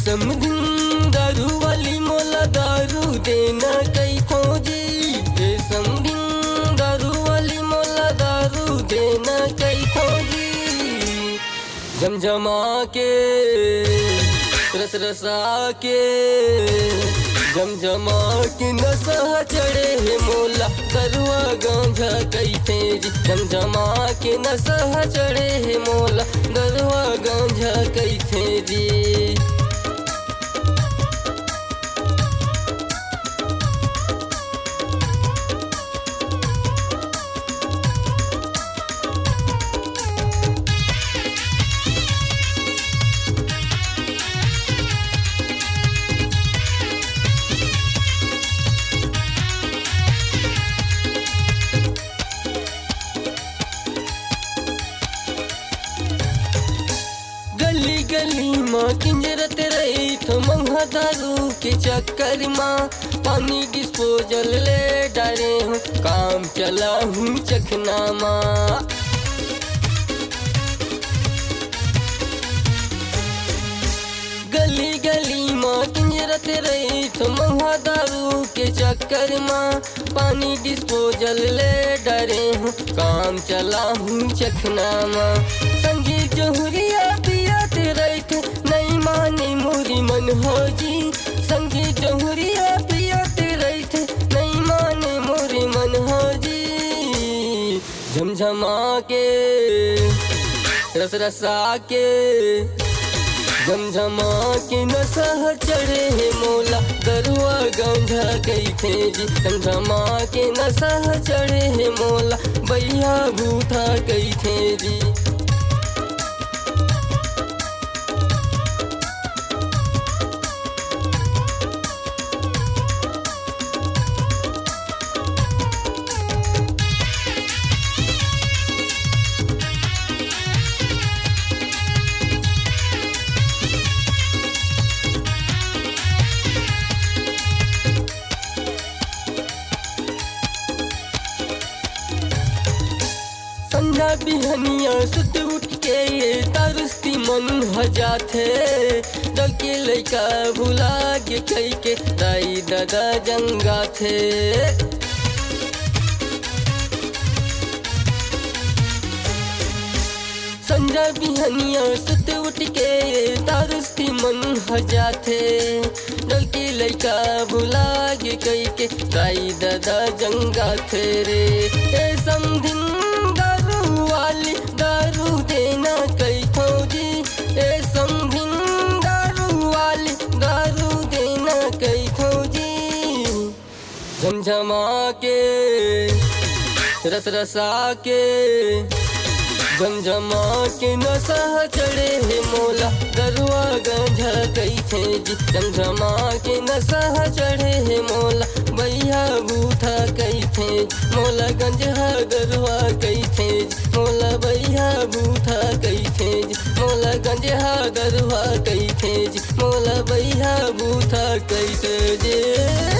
समधिन दारू वाली मोला दारू देना कई खोजी। ए समधिन दारू वाली मोला दारू देना कई खोजी। जमजमा के रस रसा के जमजमा के नशा चढ़े है मोला दरुआ गांजा कई तेजी। जमजमा के नशा चढ़े है मोला दरुआ गांजा कई तेजी। गली गली माँ किंजरत रही तो मंगा दारू के चक्कर माँ पानी डिस्पोजल ले डाले हूँ काम चला हूँ चखना माँ। गली गली माँ किंजरत रही तो मंगा दारू के चक्कर माँ पानी डिस्पोजल ले डाले हूँ काम चला हूँ चखना माँ। संगीत जोहरिया रैत नहीं माने मोरी मन हो जी। संगीत जोहरिया पियाते रैत नहीं माने मोरी मन हो जी। झमझमा के रस रसा के झमझमा के नशा चढ़े है मोला दरुआ गांजा कई तेजी। झमझमा के नशा चढ़े है मोला बैया बूथा कई तेजी। संध्या बिहनिया सुत उठ के ये तरसती मन हजाते डके लैका भुला के कई के दाई दादा जंगा थे। संध्या बिहनिया सुत उठ के ये तरसती मन हजाते डके लैका भुला के कई के दाई दादा जंगा थे रे। ए समधिन वाली दारू देना कई खोजी। ए समधिन दारू वाली दारू देना कई खोजी। झमझमा के रस रसा के झमझमा के नशा चढ़े है मोला दरुआ गांजा कई तेजी। झमझमा के नशा चढ़े है मोला बैया बूथा कई तेजी। मोला गंजा दरुआ कई तेजी मोला बैया बूथा कई तेजी। मोला गंजा दरुआ कई तेजी मोला बैया बूथा कई तेजी।